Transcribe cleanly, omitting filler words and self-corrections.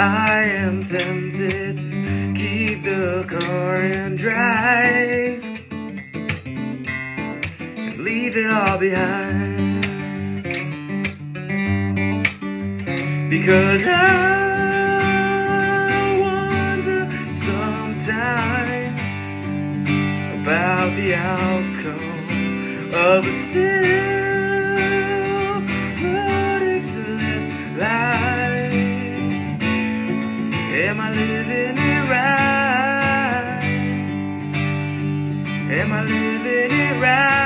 I am tempted to keep the car and drive and leave it all behind, because I wonder sometimes about the outcome of a still but excellentless life. Am I living it right? Am I living it right?